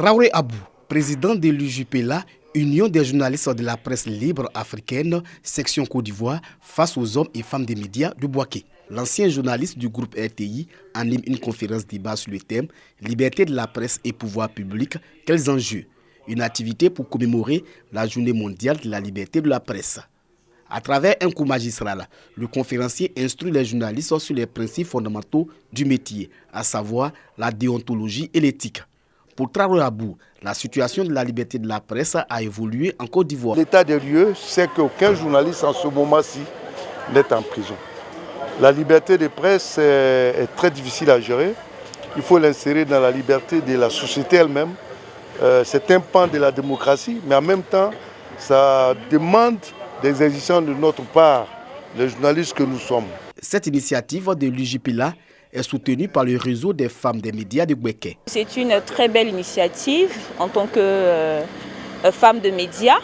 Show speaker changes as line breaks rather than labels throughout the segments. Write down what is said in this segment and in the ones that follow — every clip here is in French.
Traoré Abou, président de l'UJPLA, Union des journalistes de la presse libre africaine, section Côte d'Ivoire, face aux hommes et femmes des médias de Bouaké. L'ancien journaliste du groupe RTI anime une conférence débat sur le thème « Liberté de la presse et pouvoir public, quels enjeux ?» Une activité pour commémorer la journée mondiale de la liberté de la presse. À travers un cours magistral, le conférencier instruit les journalistes sur les principes fondamentaux du métier, à savoir la déontologie et l'éthique. Pour Traoré Abou, la situation de la liberté de la presse a évolué en Côte d'Ivoire.
L'état des lieux, c'est qu'aucun journaliste en ce moment-ci n'est en prison. La liberté de presse est très difficile à gérer. Il faut l'insérer dans la liberté de la société elle-même. C'est un pan de la démocratie, mais en même temps, ça demande des exigences de notre part, les journalistes que nous sommes.
Cette initiative de l'UJPLA est soutenue par le réseau des femmes des médias de Bouaké.
C'est une très belle initiative en tant que femme de médias,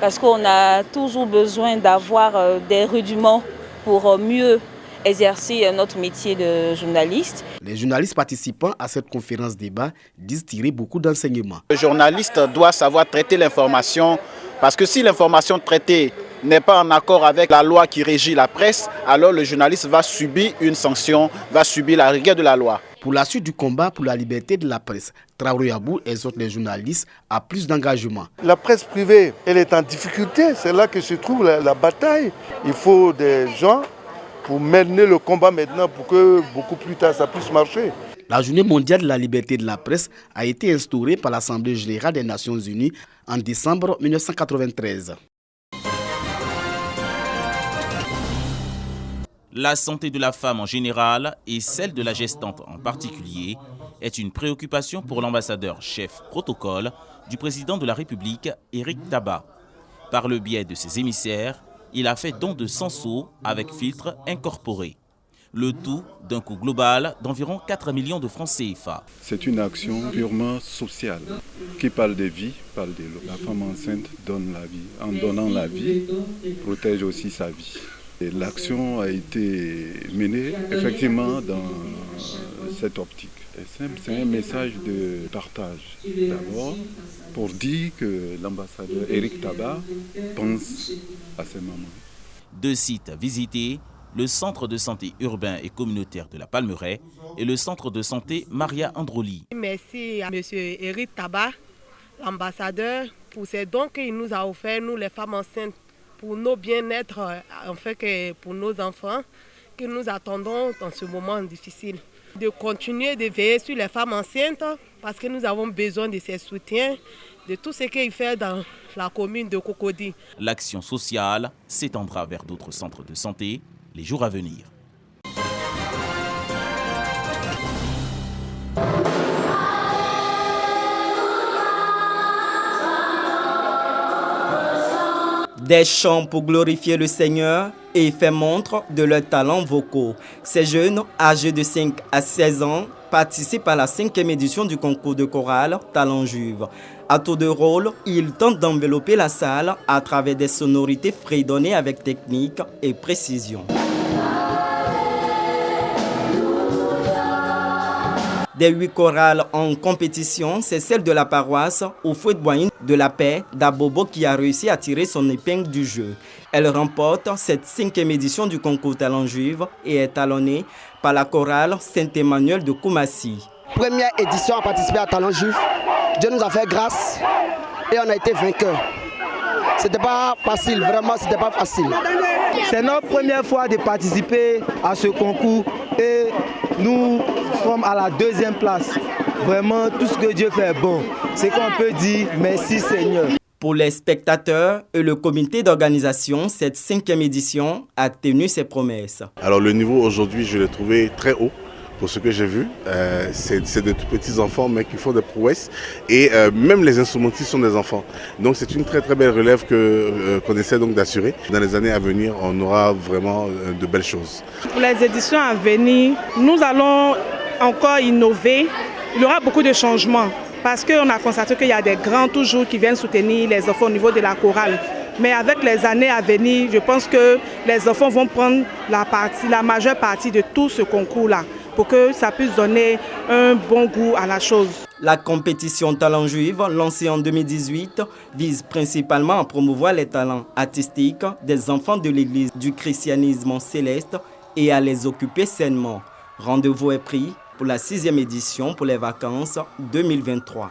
parce qu'on a toujours besoin d'avoir des rudiments pour mieux exercer notre métier de journaliste.
Les journalistes participants à cette conférence débat disent tirer beaucoup d'enseignements.
Le journaliste doit savoir traiter l'information, parce que si l'information traitée n'est pas en accord avec la loi qui régit la presse, alors le journaliste va subir une sanction, va subir la rigueur de la loi.
Pour la suite du combat pour la liberté de la presse, Traoré Abou exhorte les journalistes à plus d'engagement.
La presse privée, elle est en difficulté, c'est là que se trouve la bataille. Il faut des gens pour mener le combat maintenant pour que beaucoup plus tard ça puisse marcher.
La journée mondiale de la liberté de la presse a été instaurée par l'Assemblée générale des Nations unies en décembre 1993.
La santé de la femme en général et celle de la gestante en particulier est une préoccupation pour l'ambassadeur chef protocole du président de la République, Éric Tabar. Par le biais de ses émissaires, il a fait don de 100 seaux avec filtre incorporé. Le tout d'un coût global d'environ 4 millions de francs CFA.
C'est une action purement sociale qui parle de vie, parle de l'eau. La femme enceinte donne la vie. En donnant la vie, protège aussi sa vie. L'action a été menée effectivement dans cette optique. C'est un message de partage. D'abord, pour dire que l'ambassadeur Éric Tabar pense à ces moments.
2 sites visités, le centre de santé urbain et communautaire de la Palmeraie et le centre de santé Maria Androli.
Merci à M. Éric Tabar, l'ambassadeur, pour ces dons qu'il nous a offerts, nous les femmes enceintes, pour nos bien-être, en fait que pour nos enfants, que nous attendons dans ce moment difficile. De continuer de veiller sur les femmes enceintes, parce que nous avons besoin de ces soutiens, de tout ce qu'il fait dans la commune de Cocody.
L'action sociale s'étendra vers d'autres centres de santé les jours à venir.
Des chants pour glorifier le Seigneur et faire montre de leurs talents vocaux. Ces jeunes, âgés de 5 à 16 ans, participent à la 5e édition du concours de chorale Talent Juve. À tour de rôle, ils tentent d'envelopper la salle à travers des sonorités fredonnées avec technique et précision. Des 8 chorales en compétition, c'est celle de la paroisse au fouet de Boyine de la Paix d'Abobo qui a réussi à tirer son épingle du jeu. Elle remporte cette 5e édition du concours Talent Juve et est talonnée par la chorale Saint-Emmanuel de Koumassi.
Première édition à participer à Talent Juve. Dieu nous a fait grâce et on a été vainqueurs. C'était pas facile, vraiment c'était pas facile.
C'est notre première fois de participer à ce concours et nous sommes à la 2e place. Vraiment, tout ce que Dieu fait est bon. C'est qu'on peut dire merci Seigneur.
Pour les spectateurs et le comité d'organisation, cette 5e édition a tenu ses promesses.
Alors le niveau aujourd'hui, je l'ai trouvé très haut. Pour ce que j'ai vu, c'est de tout petits enfants mais qui font des prouesses et même les instrumentistes sont des enfants. Donc c'est une très très belle relève qu'on essaie donc d'assurer. Dans les années à venir, on aura vraiment de belles choses.
Pour les éditions à venir, nous allons encore innover. Il y aura beaucoup de changements parce qu'on a constaté qu'il y a des grands toujours qui viennent soutenir les enfants au niveau de la chorale. Mais avec les années à venir, je pense que les enfants vont prendre la majeure partie de tout ce concours-là, pour que ça puisse donner un bon goût à la chose.
La compétition Talent Juive, lancée en 2018, vise principalement à promouvoir les talents artistiques des enfants de l'Église du christianisme céleste et à les occuper sainement. Rendez-vous est pris pour la 6e édition pour les vacances 2023.